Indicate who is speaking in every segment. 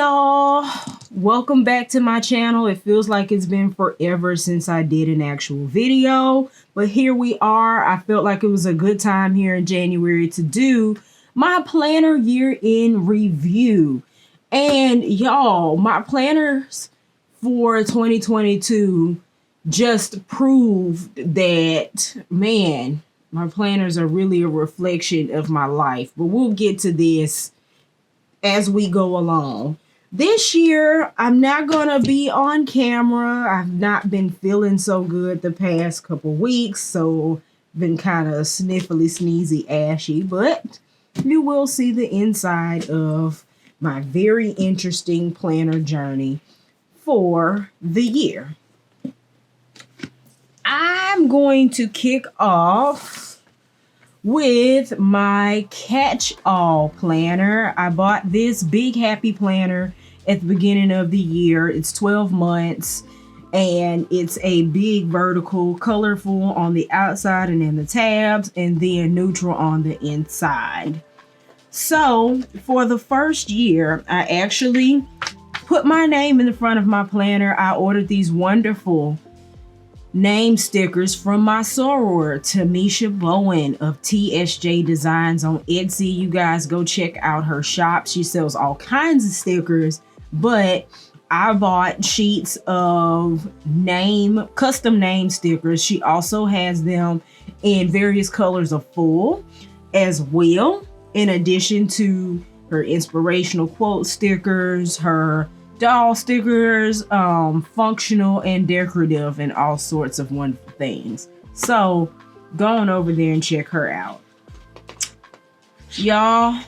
Speaker 1: y'all, welcome back to my channel. It feels like it's been forever since I did an actual video, but here we are. I felt like it was a good time here in January to do my planner year in review. And y'all, my planners for 2022 just proved that, man, my planners are really a reflection of my life. But we'll get to this as we go along. This year, I'm not going to be on camera. I've not been feeling so good the past couple weeks, so been kind of sniffly, sneezy, ashy, but you will see the inside of my very interesting planner journey for the year. I'm going to kick off with my catch-all planner. I bought this big happy planner at the beginning of the year. It's 12 months and it's a big vertical, colorful on the outside and in the tabs, and then neutral on the inside. So for the first year, I actually put my name in the front of my planner. I ordered these wonderful name stickers from my soror, Tamisha Bowen of TSJ Designs on Etsy. You guys go check out her shop. She sells all kinds of stickers, but I bought sheets of custom name stickers. She also has them in various colors of full as well, in addition to her inspirational quote stickers, her doll stickers, functional and decorative, and all sorts of wonderful things. So go on over there and check her out. Y'all,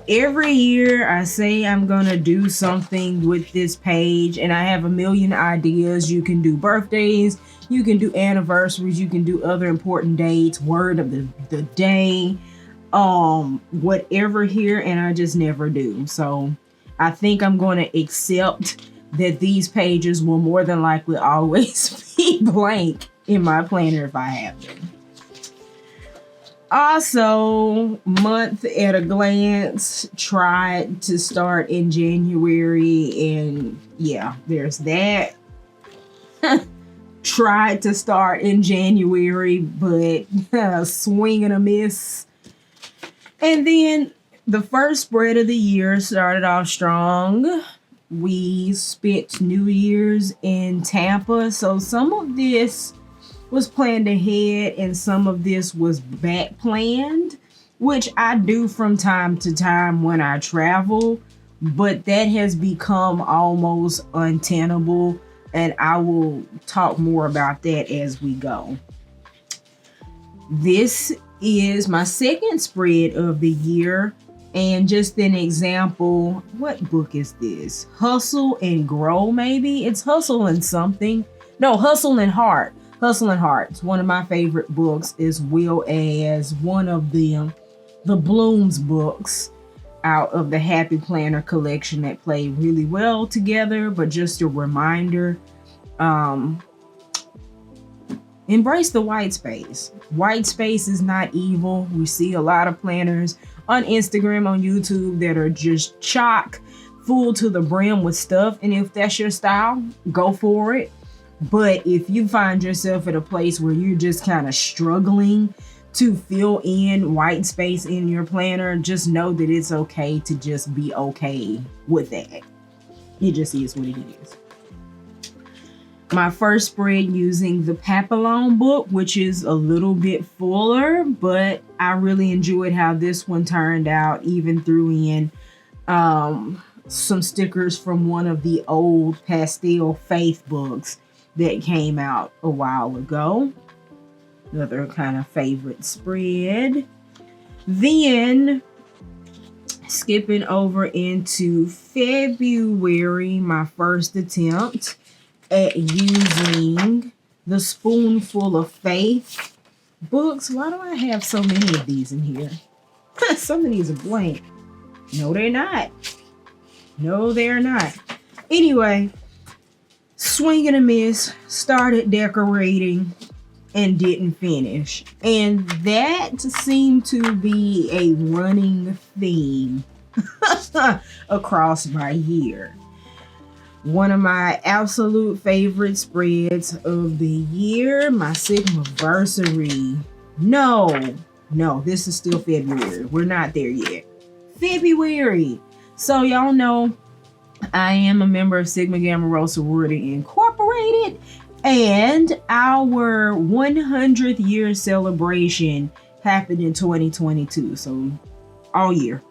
Speaker 1: every year I say I'm gonna do something with this page, and I have a million ideas. You can do birthdays, you can do anniversaries, you can do other important dates, word of the day, whatever here, and I just never do. So I think I'm going to accept that these pages will more than likely always be blank in my planner if I have them. Also, month at a glance, tried to start in January, and yeah, there's that. Tried to start in January, but swing and a miss. And then the first spread of the year started off strong. We spent New Year's in Tampa, so some of this was planned ahead and some of this was back planned, which I do from time to time when I travel, but that has become almost untenable, and I will talk more about that as we go. This is my second spread of the year. And just an example, what book is this? Hustle and Grow, maybe? It's Hustle and something. No, Hustle and Heart. Hustle and Heart. It's one of my favorite books, as well as one of the Bloom's books out of the Happy Planner collection that play really well together. But just a reminder, embrace the white space. White space is not evil. We see a lot of planners on Instagram, on YouTube, that are just chock full to the brim with stuff. And if that's your style, go for it. But if you find yourself at a place where you're just kind of struggling to fill in white space in your planner, just know that it's okay to just be okay with that. It just is what it is. My first spread using the Papillon book, which is a little bit fuller, but I really enjoyed how this one turned out. Even threw in some stickers from one of the old pastel faith books that came out a while ago. Another kind of favorite spread. Then skipping over into February, my first attempt at using the Spoonful of Faith books. Why do I have so many of these in here? Some of these are blank. No, they're not. No, they're not. Anyway, swing and a miss, started decorating and didn't finish. And that seemed to be a running theme across my year. One of my absolute favorite spreads of the year, my Sigmaversary. No, this is still February. We're not there yet. February. So y'all know I am a member of Sigma Gamma Rho Sorority Incorporated, and our 100th year celebration happened in 2022. So all year.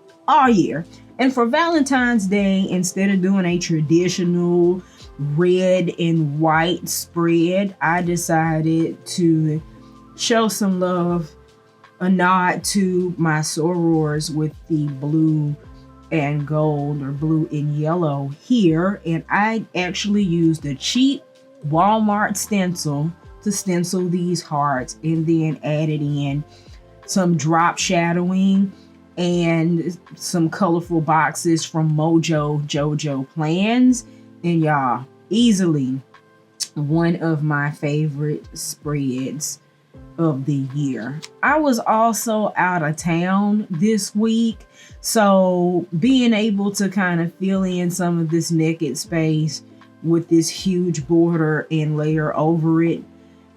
Speaker 1: And for Valentine's Day, instead of doing a traditional red and white spread, I decided to show some love, a nod to my sorors with the blue and gold, or blue and yellow here. And I actually used a cheap Walmart stencil to stencil these hearts, and then added in some drop shadowing and some colorful boxes from Mojo Jojo Plans. And y'all, easily one of my favorite spreads of the year. I was also out of town this week, so being able to kind of fill in some of this naked space with this huge border and layer over it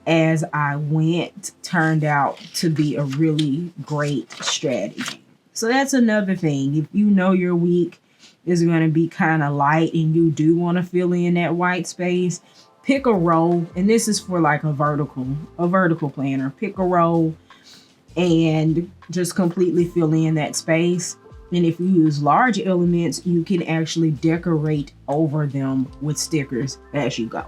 Speaker 1: as I went turned out to be a really great strategy. So that's another thing. If you know your week is going to be kind of light and you do want to fill in that white space, pick a row, and this is for like a vertical planner. Pick a row and just completely fill in that space. And if you use large elements, you can actually decorate over them with stickers as you go.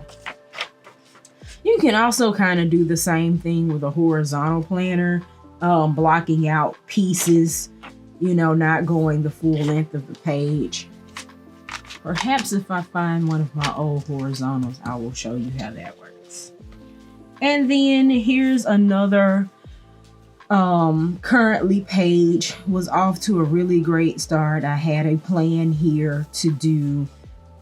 Speaker 1: You can also kind of do the same thing with a horizontal planner, blocking out pieces, not going the full length of the page. Perhaps if I find one of my old horizontals, I will show you how that works. And then here's another currently page. Was off to a really great start. I had a plan here to do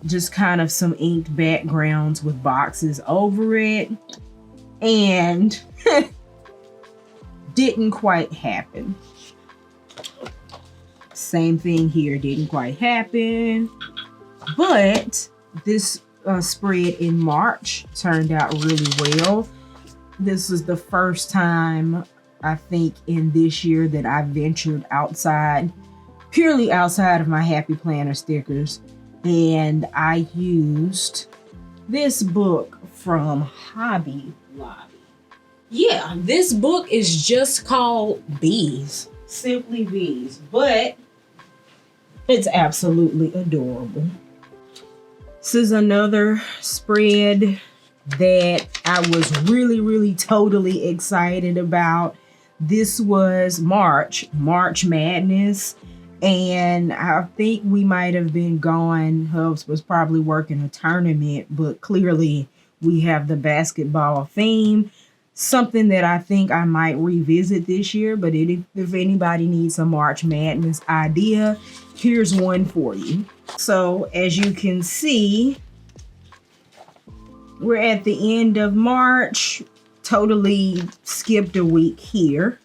Speaker 1: just kind of some inked backgrounds with boxes over it, and didn't quite happen. Same thing here, didn't quite happen. But this spread in March turned out really well. This is the first time, I think, in this year that I ventured purely outside of my Happy Planner stickers. And I used this book from Hobby Lobby. Yeah, this book is just called Bees, Simply Bees, but it's absolutely adorable. This is another spread that I was really totally excited about. This was March Madness, and I think we might have been gone. Hubs was probably working a tournament, but clearly we have the basketball theme. Something that I think I might revisit this year, but if anybody needs a March Madness idea, here's one for you. So as you can see, we're at the end of March, totally skipped a week here.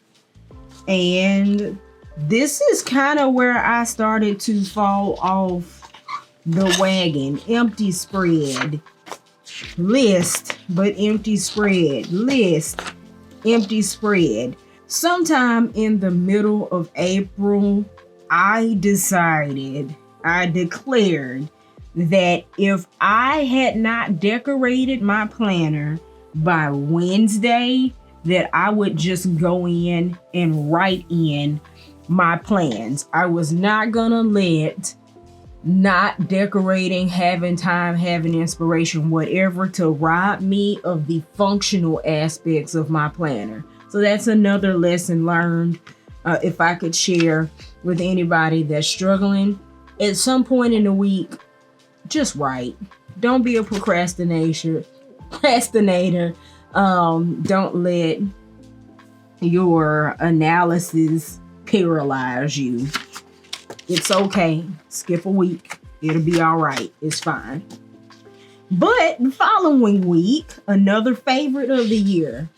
Speaker 1: And this is kind of where I started to fall off the wagon. Empty spread. List, but empty spread. List, empty spread. Sometime in the middle of April, I declared that if I had not decorated my planner by Wednesday, that I would just go in and write in my plans. I was not gonna let not decorating, having time, having inspiration, whatever, to rob me of the functional aspects of my planner. So that's another lesson learned. If I could share with anybody that's struggling, at some point in the week, just write. Don't be a procrastinator. Don't let your analysis paralyze you. It's okay. Skip a week. It'll be all right. It's fine. But the following week, another favorite of the year,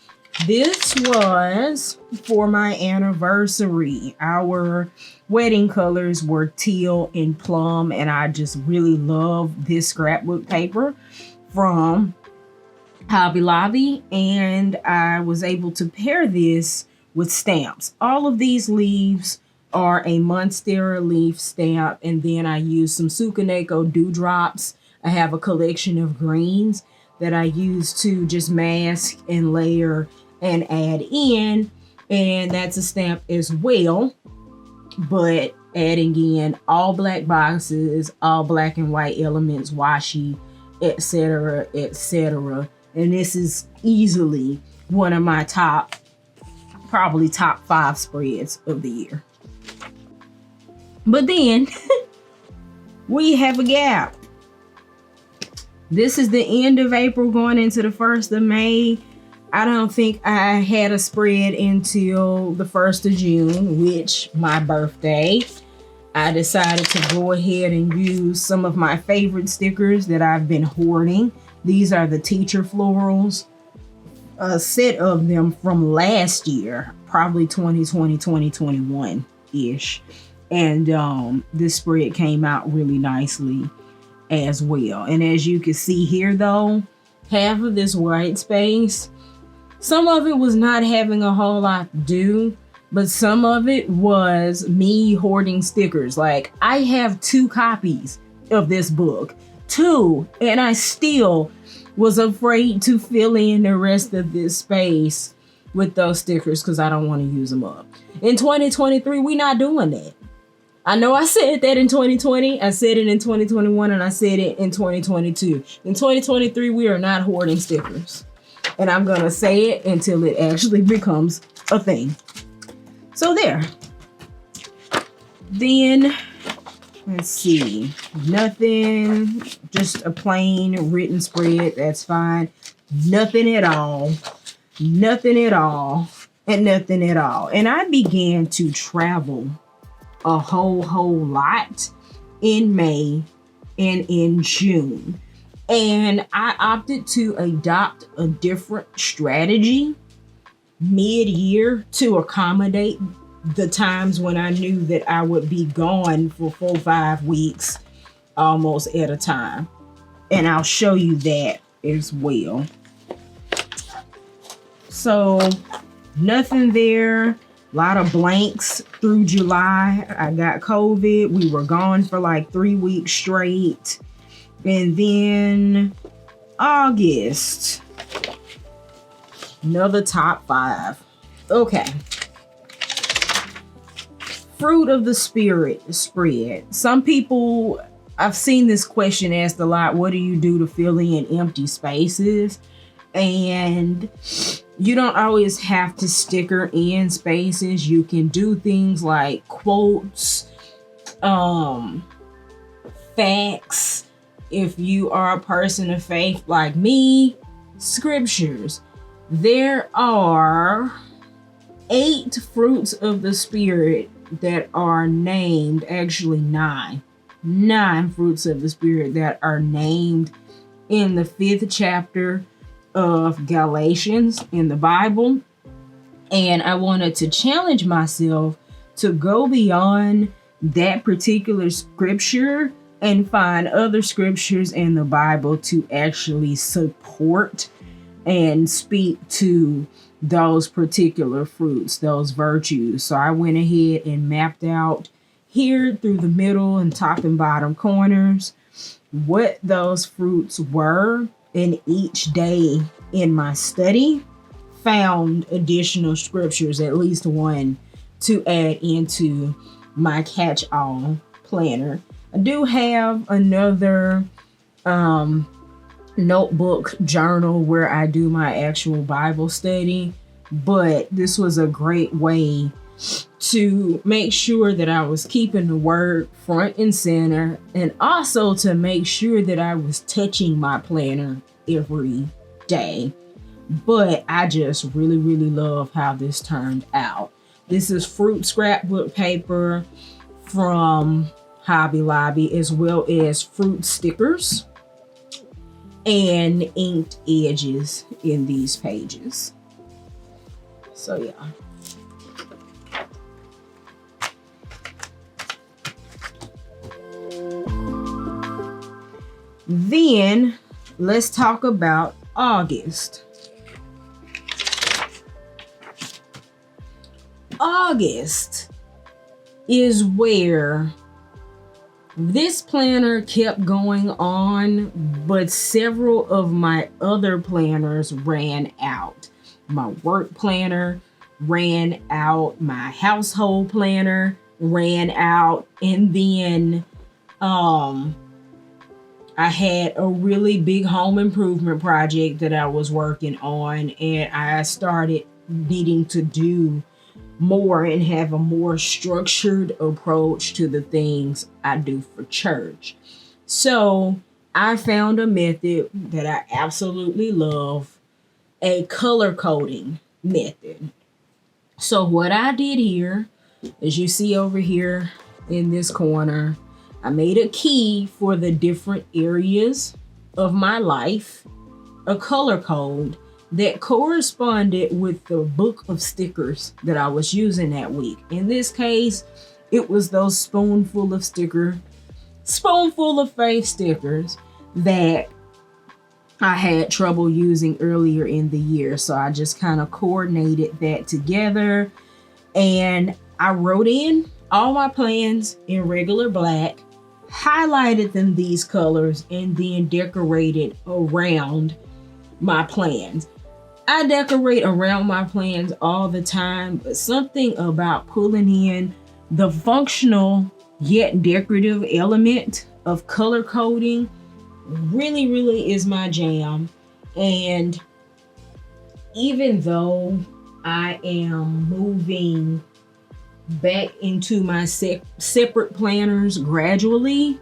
Speaker 1: This was for my anniversary. Our wedding colors were teal and plum, and I just really love this scrapbook paper from Hobby Lobby, and I was able to pair this with stamps. All of these leaves are a Monstera leaf stamp, and then I use some Sukaneko dewdrops. I have a collection of greens that I use to just mask and layer and add in, and that's a stamp as well, but adding in all black boxes, all black and white elements, washi, etc., etc. And this is easily one of my probably top 5 spreads of the year. But then we have a gap. This is the end of April going into the 1st of May. I don't think I had a spread until the 1st of June, which my birthday. I decided to go ahead and use some of my favorite stickers that I've been hoarding. These are the teacher florals, a set of them from last year, probably 2020, 2021-ish. And this spread came out really nicely as well. And as you can see here though, half of this white space, some of it was not having a whole lot to do, but some of it was me hoarding stickers. Like, I have 2 copies of this book, 2, and I still was afraid to fill in the rest of this space with those stickers because I don't want to use them up. In 2023, we're not doing that. I know I said that in 2020, I said it in 2021, and I said it in 2022. In 2023, we are not hoarding stickers. And I'm gonna say it until it actually becomes a thing. So there. Then, let's see. Nothing, just a plain written spread, that's fine. Nothing at all. Nothing at all. And nothing at all. And I began to travel a whole lot in May and in June. And I opted to adopt a different strategy mid-year to accommodate the times when I knew that I would be gone for 4-5 weeks almost at a time. And I'll show you that as well. So nothing there. A lot of blanks through July. I got COVID. We were gone for like 3 weeks straight. And then August, another top 5. Okay. Fruit of the Spirit spread. Some people, I've seen this question asked a lot. What do you do to fill in empty spaces? And you don't always have to sticker in spaces. You can do things like quotes, facts. If you are a person of faith like me, scriptures. There are 8 fruits of the Spirit that are named, actually 9 fruits of the Spirit that are named in the 5th chapter of Galatians in the Bible. And I wanted to challenge myself to go beyond that particular scripture and find other scriptures in the Bible to actually support and speak to those particular fruits, those virtues. So I went ahead and mapped out here through the middle and top and bottom corners what those fruits were, and each day in my study found additional scriptures, at least one, to add into my catch-all planner. I do have another notebook journal where I do my actual Bible study, but this was a great way to make sure that I was keeping the word front and center, and also to make sure that I was touching my planner every day. But I just really love how this turned out. This is fruit scrapbook paper from Hobby Lobby, as well as fruit stickers and inked edges in these pages. So yeah. Then let's talk about August. August is where this planner kept going on, but several of my other planners ran out. My work planner ran out, my household planner ran out, and then I had a really big home improvement project that I was working on, and I started needing to do more and have a more structured approach to the things I do for church. So I found a method that I absolutely love, a color coding method. So what I did here, as you see over here in this corner, I made a key for the different areas of my life, a color code that corresponded with the book of stickers that I was using that week. In this case, it was those spoonful of faith stickers that I had trouble using earlier in the year. So I just kind of coordinated that together, and I wrote in all my plans in regular black, highlighted them these colors, and then decorated around my plans. I decorate around my plans all the time, but something about pulling in the functional yet decorative element of color coding really is my jam. And even though I am moving back into my separate planners gradually,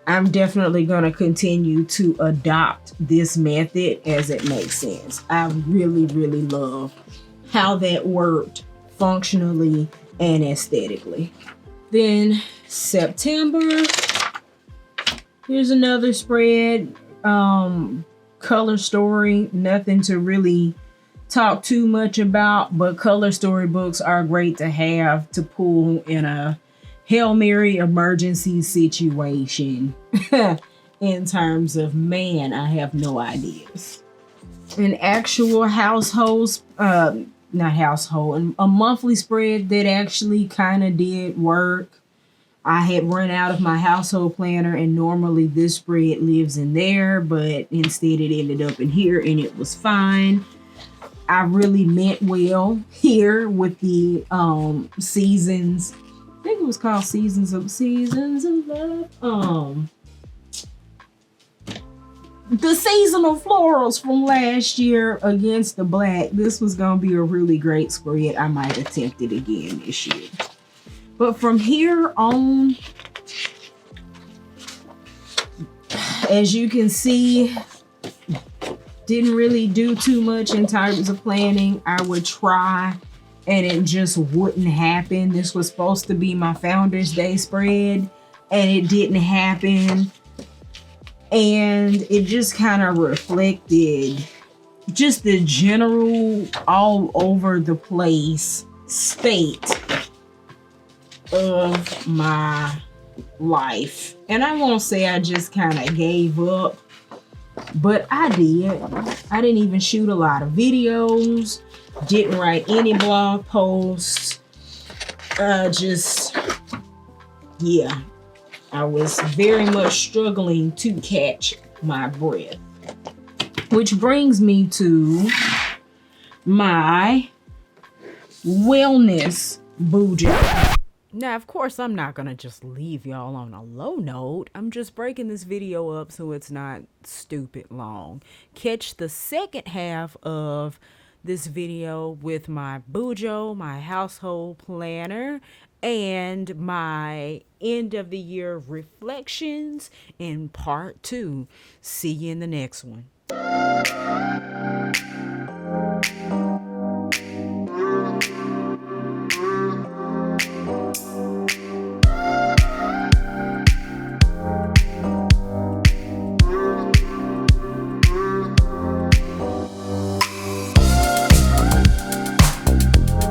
Speaker 1: I'm definitely going to continue to adopt this method as it makes sense. I really love how that worked functionally and aesthetically. Then September, here's another spread, color story, nothing to really talk too much about, but color storybooks are great to have to pull in a Hail Mary emergency situation. In terms of, man, I have no ideas. An actual household, not household, a monthly spread that actually kind of did work. I had run out of my household planner, and normally this spread lives in there, but instead it ended up in here, and it was fine. I really meant well here with the seasons. I think it was called Seasons of Love. The seasonal florals from last year against the black. This was gonna be a really great spread. I might attempt it again this year. But from here on, as you can see, didn't really do too much in terms of planning. I would try and it just wouldn't happen. This was supposed to be my Founders Day spread, and it didn't happen. And it just kind of reflected just the general all over the place state of my life. And I won't say I just kind of gave up, but I did. I didn't even shoot a lot of videos, didn't write any blog posts. I was very much struggling to catch my breath. Which brings me to my wellness bujo. Now, of course, I'm not going to just leave y'all on a low note. I'm just breaking this video up so it's not stupid long. Catch the second half of this video with my bujo, my household planner, and my end of the year reflections in part 2. See you in the next one.